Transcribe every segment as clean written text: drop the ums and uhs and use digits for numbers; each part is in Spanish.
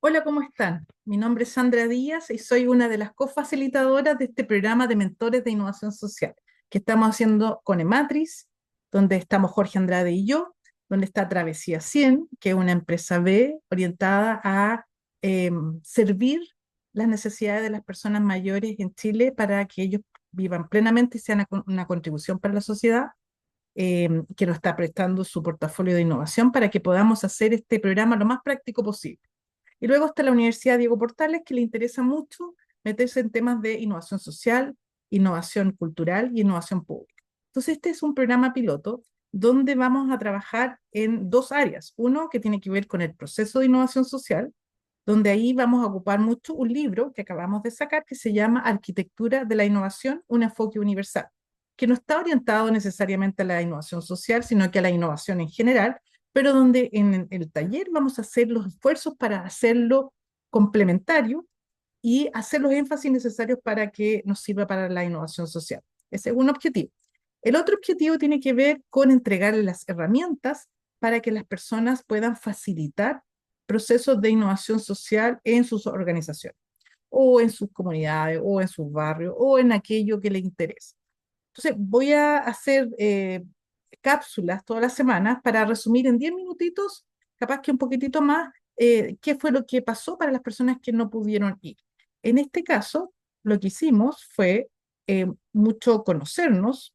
Hola, ¿cómo están? Mi nombre es Sandra Díaz y soy una de las cofacilitadoras de este programa de mentores de innovación social que estamos haciendo con Ematriz, donde estamos Jorge Andrade y yo, donde está Travesía 100, que es una empresa B orientada a eh, servir las necesidades de las personas mayores en Chile para que ellos vivan plenamente y sean una contribución para la sociedad, que nos está prestando su portafolio de innovación para que podamos hacer este programa lo más práctico posible. Y luego está la Universidad Diego Portales, que le interesa mucho meterse en temas de innovación social, innovación cultural y innovación pública. Entonces, este es un programa piloto donde vamos a trabajar en dos áreas. Uno que tiene que ver con el proceso de innovación social, donde ahí vamos a ocupar mucho un libro que acabamos de sacar que se llama Arquitectura de la Innovación, un enfoque universal, que no está orientado necesariamente a la innovación social, sino que a la innovación en general, pero donde en el taller vamos a hacer los esfuerzos para hacerlo complementario y hacer los énfasis necesarios para que nos sirva para la innovación social. Ese es un objetivo. El otro objetivo tiene que ver con entregarle las herramientas para que las personas puedan facilitar procesos de innovación social en sus organizaciones, o en sus comunidades, o en sus barrios, o en aquello que les interese. Entonces, voy a hacer cápsulas todas las semanas para resumir en 10 minutitos, capaz que un poquitito más, qué fue lo que pasó para las personas que no pudieron ir. En este caso, lo que hicimos fue mucho conocernos.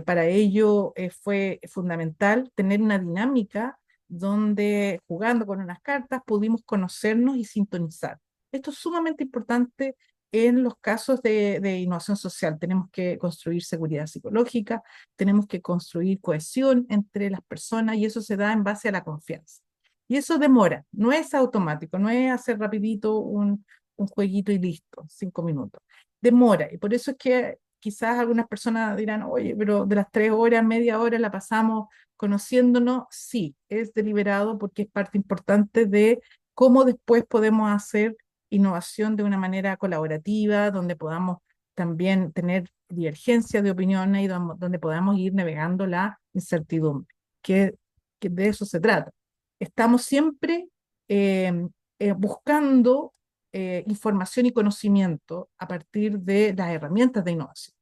Para ello fue fundamental tener una dinámica donde jugando con unas cartas pudimos conocernos y sintonizar. Esto es sumamente importante en los casos de innovación social. Tenemos que construir seguridad psicológica, tenemos que construir cohesión entre las personas y eso se da en base a la confianza. Y eso demora, no es automático, no es hacer rapidito un jueguito y listo, 5 minutos. Demora y por eso es que quizás algunas personas dirán, oye, pero de las 3 horas, media hora la pasamos conociéndonos. Sí, es deliberado porque es parte importante de cómo después podemos hacer innovación de una manera colaborativa, donde podamos también tener divergencia de opiniones y donde podamos ir navegando la incertidumbre, que, que de eso se trata. Estamos siempre eh, buscando información y conocimiento a partir de las herramientas de innovación.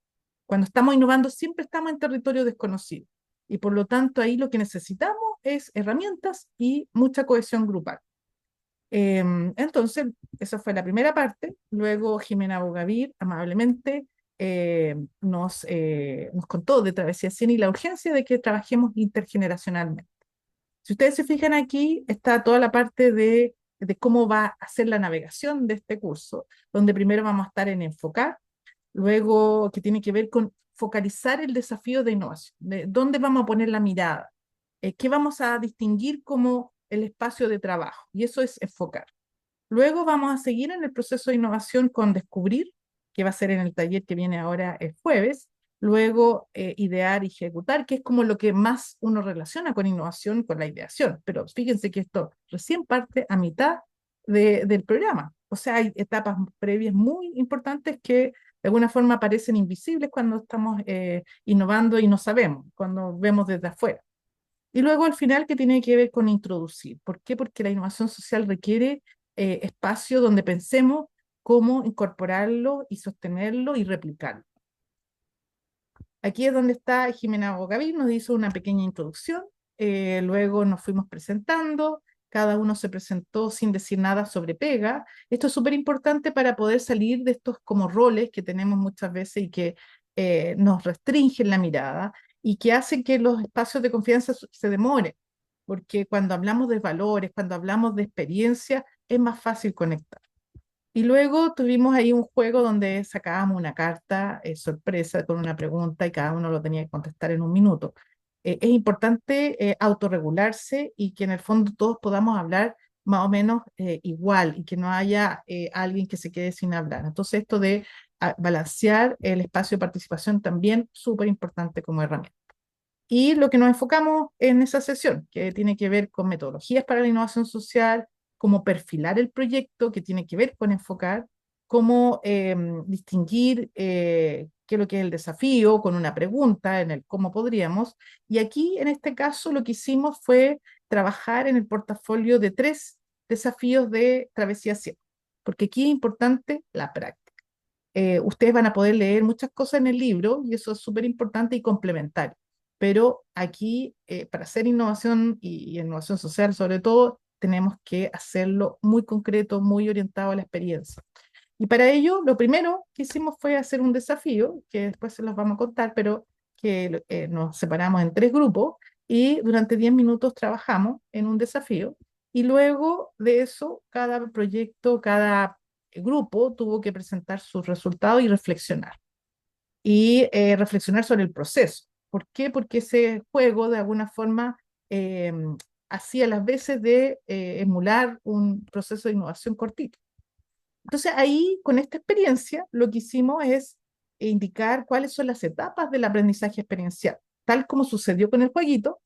Cuando estamos innovando siempre estamos en territorio desconocido y por lo tanto ahí lo que necesitamos es herramientas y mucha cohesión grupal. Entonces, esa fue la primera parte. Luego Jimena Bogavir amablemente nos contó de Travesía 100 y la urgencia de que trabajemos intergeneracionalmente. Si ustedes se fijan aquí, está toda la parte de cómo va a ser la navegación de este curso, donde primero vamos a estar en enfocar, luego que tiene que ver con focalizar el desafío de innovación, de dónde vamos a poner la mirada, qué vamos a distinguir como el espacio de trabajo, y eso es enfocar. Luego vamos a seguir en el proceso de innovación con descubrir, que va a ser en el taller que viene ahora el jueves. Luego idear y ejecutar, que es como lo que más uno relaciona con innovación, con la ideación. Pero fíjense que esto recién parte a mitad del programa. O sea, hay etapas previas muy importantes que de alguna forma parecen invisibles cuando estamos innovando y no sabemos, cuando vemos desde afuera. Y luego al final que tiene que ver con introducir. ¿Por qué? Porque la innovación social requiere espacio donde pensemos cómo incorporarlo y sostenerlo y replicarlo. Aquí es donde está Jimena Bogaví, nos hizo una pequeña introducción, luego nos fuimos presentando, cada uno se presentó sin decir nada sobre pega. Esto es súper importante para poder salir de estos como roles que tenemos muchas veces y que nos restringen la mirada y que hacen que los espacios de confianza se demoren, porque cuando hablamos de valores, cuando hablamos de experiencia, es más fácil conectar. Y luego tuvimos ahí un juego donde sacábamos una carta sorpresa con una pregunta y cada uno lo tenía que contestar en un minuto. Es importante autorregularse y que en el fondo todos podamos hablar más o menos igual y que no haya alguien que se quede sin hablar. Entonces esto de balancear el espacio de participación también súper importante como herramienta. Y lo que nos enfocamos en esa sesión, que tiene que ver con metodologías para la innovación social, cómo perfilar el proyecto, que tiene que ver con enfocar, cómo distinguir qué es lo que es el desafío, con una pregunta en el cómo podríamos. Y aquí, en este caso, lo que hicimos fue trabajar en el portafolio de 3 desafíos de travesía 100, porque aquí es importante la práctica. Ustedes van a poder leer muchas cosas en el libro y eso es súper importante y complementario. Pero aquí, para hacer innovación y innovación social sobre todo, tenemos que hacerlo muy concreto, muy orientado a la experiencia. Y para ello, lo primero que hicimos fue hacer un desafío, que después se los vamos a contar, pero que nos separamos en 3 grupos y durante 10 minutos trabajamos en un desafío. Y luego de eso, cada proyecto, cada grupo tuvo que presentar sus resultados y reflexionar. Y reflexionar sobre el proceso. ¿Por qué? Porque ese juego de alguna forma eh, hacía las veces de emular un proceso de innovación cortito. Entonces ahí, con esta experiencia, lo que hicimos es indicar cuáles son las etapas del aprendizaje experiencial. Tal como sucedió con el jueguito,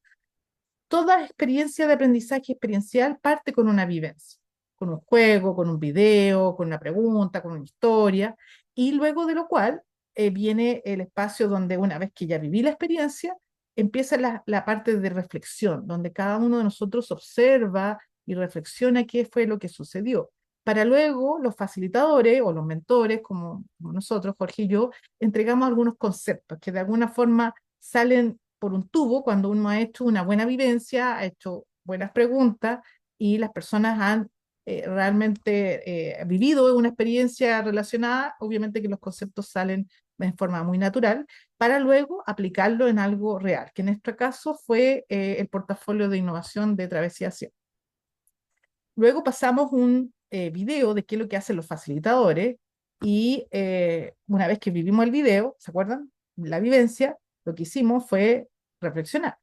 toda experiencia de aprendizaje experiencial parte con una vivencia, con un juego, con un video, con una pregunta, con una historia, y luego de lo cual viene el espacio donde una vez que ya viví la experiencia, empieza la parte de reflexión, donde cada uno de nosotros observa y reflexiona qué fue lo que sucedió. Para luego los facilitadores o los mentores, como nosotros, Jorge y yo, entregamos algunos conceptos que de alguna forma salen por un tubo cuando uno ha hecho una buena vivencia, ha hecho buenas preguntas y las personas han realmente vivido una experiencia relacionada, obviamente que los conceptos salen en forma muy natural, para luego aplicarlo en algo real, que en este caso fue el portafolio de innovación de Travesía 100. Luego pasamos un video de qué es lo que hacen los facilitadores y una vez que vivimos el video, ¿se acuerdan? La vivencia, lo que hicimos fue reflexionar.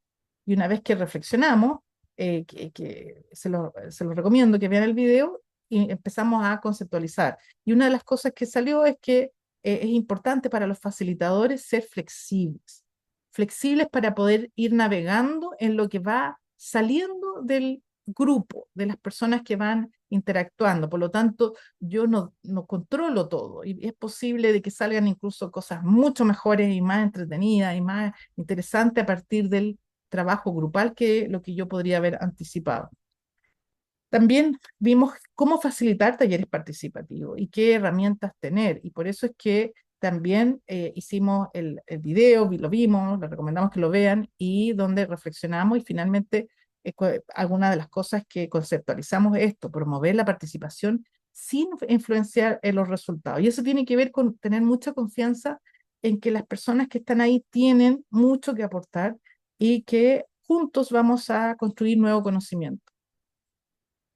Y una vez que reflexionamos, que se lo recomiendo que vean el video y empezamos a conceptualizar. Y una de las cosas que salió es que es importante para los facilitadores ser flexibles. Flexibles para poder ir navegando en lo que va saliendo del grupo de las personas que van interactuando. Por lo tanto, yo no controlo todo y es posible de que salgan incluso cosas mucho mejores y más entretenidas y más interesantes a partir del trabajo grupal que lo que yo podría haber anticipado. También vimos cómo facilitar talleres participativos y qué herramientas tener. Y por eso es que también hicimos el video, lo vimos, les recomendamos que lo vean y donde reflexionamos y finalmente algunas de las cosas que conceptualizamos es esto, promover la participación sin influenciar en los resultados. Y eso tiene que ver con tener mucha confianza en que las personas que están ahí tienen mucho que aportar y que juntos vamos a construir nuevo conocimiento.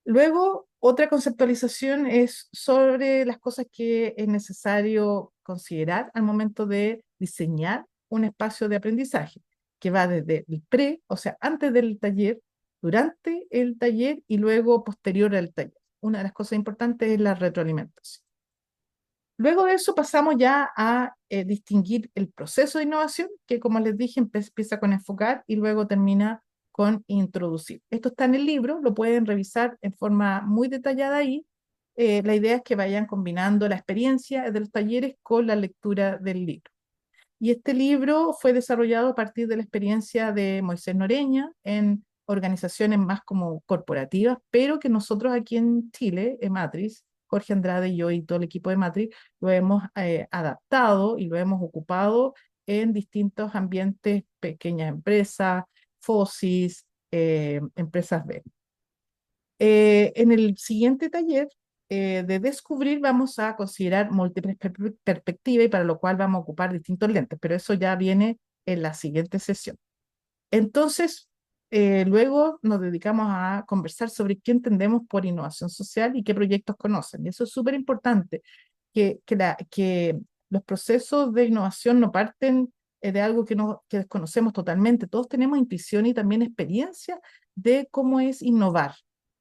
Luego, otra conceptualización es sobre las cosas que es necesario considerar al momento de diseñar un espacio de aprendizaje, que va desde el pre, o sea, antes del taller, durante el taller y luego posterior al taller. Una de las cosas importantes es la retroalimentación. Luego de eso pasamos ya a distinguir el proceso de innovación, que como les dije empieza con enfocar y luego termina con introducir. Esto está en el libro, lo pueden revisar en forma muy detallada ahí. La idea es que vayan combinando la experiencia de los talleres con la lectura del libro. Y este libro fue desarrollado a partir de la experiencia de Moisés Noreña en organizaciones más como corporativas, pero que nosotros aquí en Chile, en Matrix, Jorge Andrade y yo y todo el equipo de Matrix, lo hemos adaptado y lo hemos ocupado en distintos ambientes, pequeñas empresas, FOSIS, empresas B. En el siguiente taller de descubrir vamos a considerar múltiples perspectivas y para lo cual vamos a ocupar distintos lentes, pero eso ya viene en la siguiente sesión. Entonces, luego nos dedicamos a conversar sobre qué entendemos por innovación social y qué proyectos conocen. Y eso es súper importante, que los procesos de innovación no parten de algo que desconocemos totalmente. Todos tenemos intuición y también experiencia de cómo es innovar.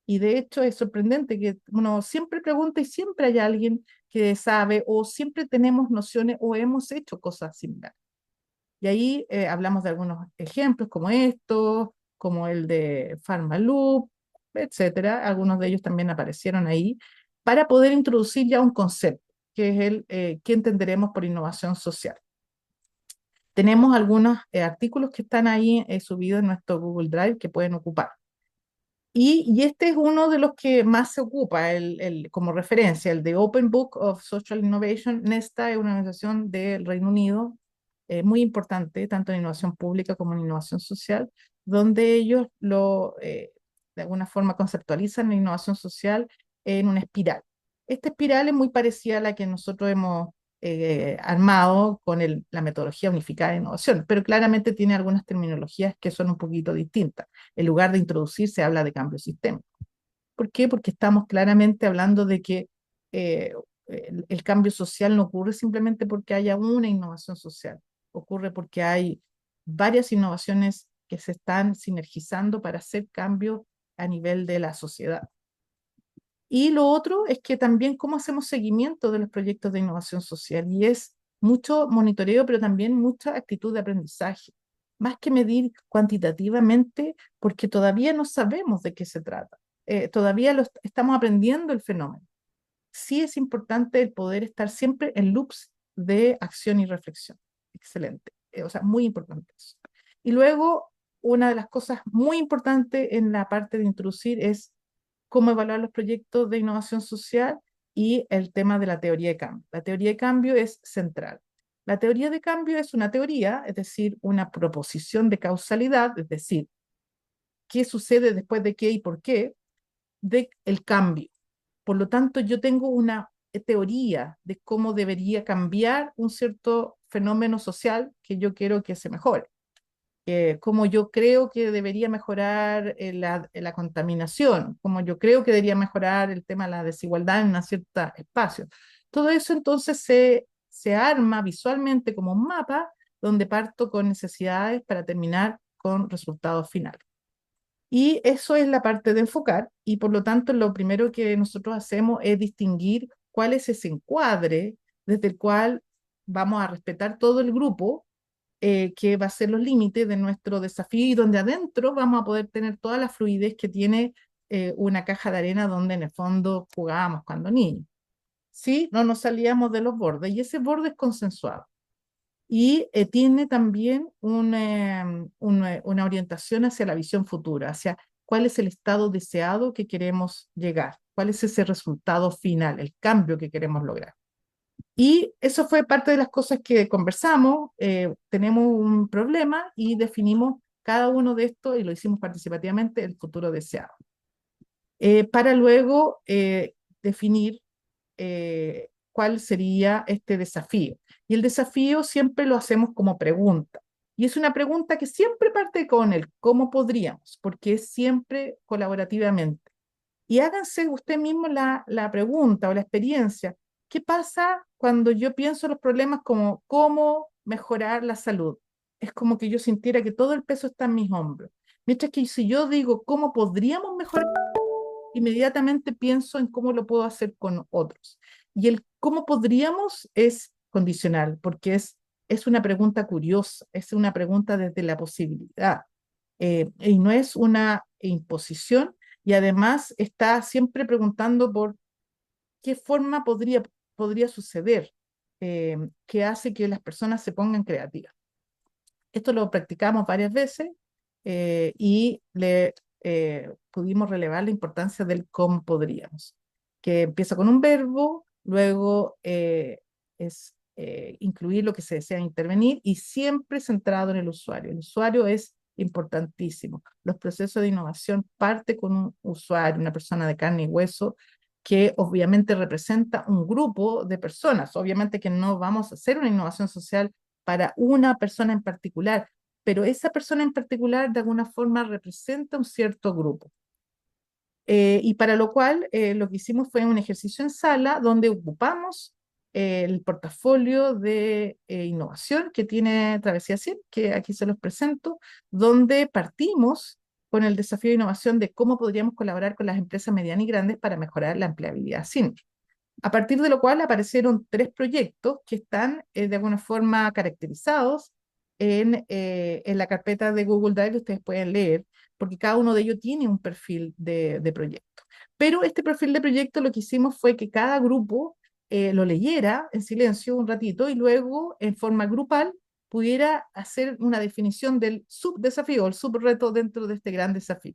Y de hecho es sorprendente que uno siempre pregunta y siempre hay alguien que sabe o siempre tenemos nociones o hemos hecho cosas similares. Y ahí hablamos de algunos ejemplos como estos, como el de Pharmaloop, etcétera. Algunos de ellos también aparecieron ahí para poder introducir ya un concepto, que es el que entenderemos por innovación social. Tenemos algunos artículos que están ahí subidos en nuestro Google Drive que pueden ocupar. Y este es uno de los que más se ocupa como referencia, el de Open Book of Social Innovation. Nesta es una organización del Reino Unido muy importante, tanto en innovación pública como en innovación social, donde ellos de alguna forma conceptualizan la innovación social en una espiral. Esta espiral es muy parecida a la que nosotros hemos armado con la metodología unificada de innovación, pero claramente tiene algunas terminologías que son un poquito distintas. En lugar de introducir, se habla de cambio sistémico. ¿Por qué? Porque estamos claramente hablando de que eh, el cambio social no ocurre simplemente porque haya una innovación social, ocurre porque hay varias innovaciones que se están sinergizando para hacer cambios a nivel de la sociedad. Y lo otro es que también cómo hacemos seguimiento de los proyectos de innovación social y es mucho monitoreo, pero también mucha actitud de aprendizaje, más que medir cuantitativamente, porque todavía no sabemos de qué se trata. Todavía estamos aprendiendo el fenómeno. Sí es importante el poder estar siempre en loops de acción y reflexión. Excelente. O sea, muy importante eso. Y luego, una de las cosas muy importantes en la parte de introducir es cómo evaluar los proyectos de innovación social y el tema de la teoría de cambio. La teoría de cambio es central. La teoría de cambio es una teoría, es decir, una proposición de causalidad, es decir, qué sucede después de qué y por qué, de el cambio. Por lo tanto, yo tengo una teoría de cómo debería cambiar un cierto fenómeno social que yo quiero que se mejore. Cómo yo creo que debería mejorar la contaminación, cómo yo creo que debería mejorar el tema de la desigualdad en un cierto espacio. Todo eso entonces se arma visualmente como un mapa donde parto con necesidades para terminar con resultados finales. Y eso es la parte de enfocar y por lo tanto lo primero que nosotros hacemos es distinguir cuál es ese encuadre desde el cual vamos a respetar todo el grupo, que va a ser los límites de nuestro desafío y donde adentro vamos a poder tener toda la fluidez que tiene una caja de arena donde en el fondo jugábamos cuando niños. ¿Sí? No nos salíamos de los bordes y ese borde es consensuado. Y tiene también una orientación hacia la visión futura, hacia cuál es el estado deseado que queremos llegar, cuál es ese resultado final, el cambio que queremos lograr. Y eso fue parte de las cosas que conversamos. Tenemos un problema y definimos cada uno de estos y lo hicimos participativamente, el futuro deseado. Para luego definir cuál sería este desafío. Y el desafío siempre lo hacemos como pregunta. Y es una pregunta que siempre parte con el cómo podríamos, porque es siempre colaborativamente. Y háganse usted mismo la pregunta o la experiencia. ¿Qué pasa cuando yo pienso los problemas como cómo mejorar la salud? Es como que yo sintiera que todo el peso está en mis hombros. Mientras que si yo digo cómo podríamos mejorar, inmediatamente pienso en cómo lo puedo hacer con otros. Y el cómo podríamos es condicional, porque es una pregunta curiosa, es una pregunta desde la posibilidad, y no es una imposición, y además está siempre preguntando por qué forma podría suceder, que hace que las personas se pongan creativas. Esto lo practicamos varias veces y pudimos relevar la importancia del cómo podríamos, que empieza con un verbo, luego es incluir lo que se desea intervenir y siempre centrado en el usuario. El usuario es importantísimo. Los procesos de innovación parte con un usuario, una persona de carne y hueso, que obviamente representa un grupo de personas. Obviamente que no vamos a hacer una innovación social para una persona en particular, pero esa persona en particular de alguna forma representa un cierto grupo. Y para lo cual lo que hicimos fue un ejercicio en sala donde ocupamos el portafolio de innovación que tiene Travesía CIP, que aquí se los presento, donde partimos con el desafío de innovación de cómo podríamos colaborar con las empresas medianas y grandes para mejorar la empleabilidad senior. A partir de lo cual aparecieron tres proyectos que están de alguna forma caracterizados en la carpeta de Google Drive, ustedes pueden leer, porque cada uno de ellos tiene un perfil de proyecto. Pero este perfil de proyecto lo que hicimos fue que cada grupo lo leyera en silencio un ratito y luego en forma grupal pudiera hacer una definición del subdesafío, el subreto dentro de este gran desafío.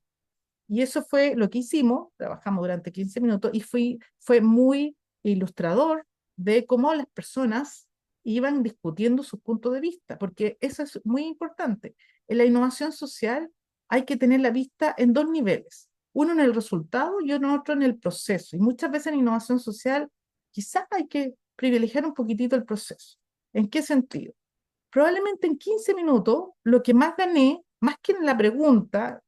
Y eso fue lo que hicimos, trabajamos durante 15 minutos y fue muy ilustrador de cómo las personas iban discutiendo sus puntos de vista, porque eso es muy importante. En la innovación social hay que tener la vista en dos niveles, uno en el resultado y otro en el proceso. Y muchas veces en innovación social quizás hay que privilegiar un poquitito el proceso. ¿En qué sentido? Probablemente en 15 minutos lo que más gané, más que en la pregunta,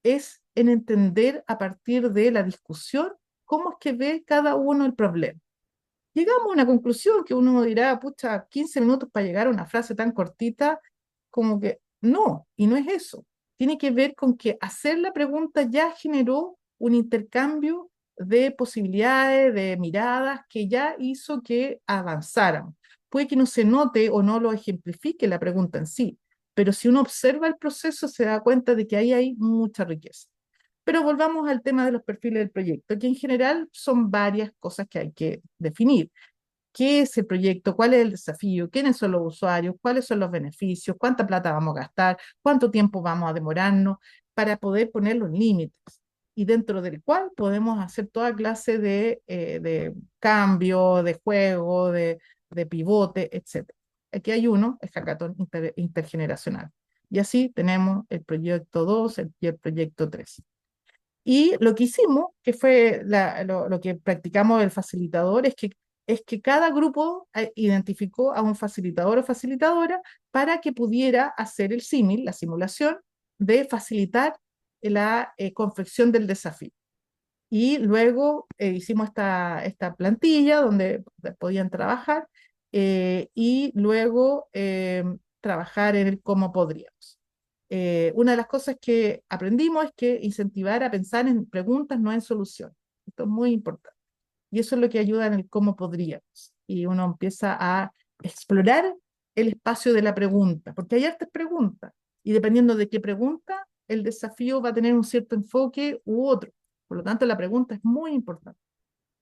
es en entender a partir de la discusión cómo es que ve cada uno el problema. Llegamos a una conclusión que uno dirá, pucha, 15 minutos para llegar a una frase tan cortita, como que no, y no es eso. Tiene que ver con que hacer la pregunta ya generó un intercambio de posibilidades, de miradas, que ya hizo que avanzáramos. Puede que no se note o no lo ejemplifique la pregunta en sí, pero si uno observa el proceso se da cuenta de que ahí hay mucha riqueza. Pero volvamos al tema de los perfiles del proyecto, que en general son varias cosas que hay que definir. ¿Qué es el proyecto? ¿Cuál es el desafío? ¿Quiénes son los usuarios? ¿Cuáles son los beneficios? ¿Cuánta plata vamos a gastar? ¿Cuánto tiempo vamos a demorarnos? Para poder poner los límites y dentro del cual podemos hacer toda clase de cambio, de juego, de pivote, etc. Aquí hay uno, el hackathon intergeneracional. Y así tenemos el proyecto 2 y el proyecto 3. Y lo que hicimos, que fue lo que practicamos el facilitador, es que cada grupo identificó a un facilitador o facilitadora para que pudiera hacer el símil, la simulación, de facilitar la confección del desafío. Y luego hicimos esta plantilla donde podían trabajar y luego trabajar en el cómo podríamos. Una de las cosas que aprendimos es que incentivar a pensar en preguntas, no en soluciones. Esto es muy importante. Y eso es lo que ayuda en el cómo podríamos. Y uno empieza a explorar el espacio de la pregunta, porque hay hartas preguntas. Y dependiendo de qué pregunta, el desafío va a tener un cierto enfoque u otro. Por lo tanto, la pregunta es muy importante.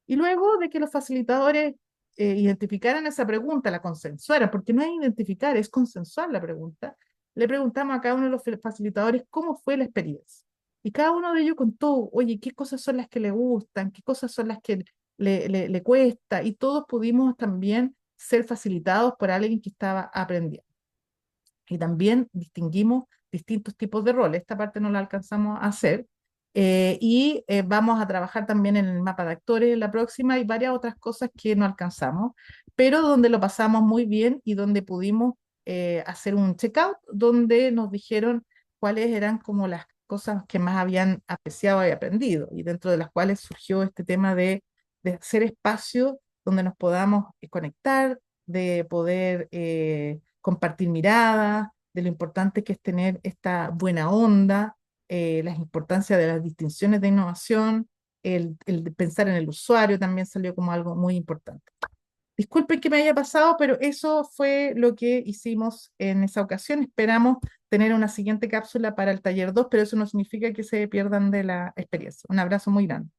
Y luego de que los facilitadores identificaran esa pregunta, la consensuaran, porque no es identificar, es consensuar la pregunta, le preguntamos a cada uno de los facilitadores cómo fue la experiencia. Y cada uno de ellos contó, oye, qué cosas son las que le gustan, qué cosas son las que le cuesta, y todos pudimos también ser facilitados por alguien que estaba aprendiendo. Y también distinguimos distintos tipos de roles. Esta parte no la alcanzamos a hacer. Vamos a trabajar también en el mapa de actores en la próxima y varias otras cosas que no alcanzamos, pero donde lo pasamos muy bien y donde pudimos hacer un checkout, donde nos dijeron cuáles eran como las cosas que más habían apreciado y aprendido, y dentro de las cuales surgió este tema de hacer espacios donde nos podamos conectar, de poder compartir miradas, de lo importante que es tener esta buena onda, la importancia de las distinciones de innovación, el pensar en el usuario también salió como algo muy importante. Disculpen que me haya pasado, pero eso fue lo que hicimos en esa ocasión. Esperamos tener una siguiente cápsula para el taller 2, pero eso no significa que se pierdan de la experiencia. Un abrazo muy grande.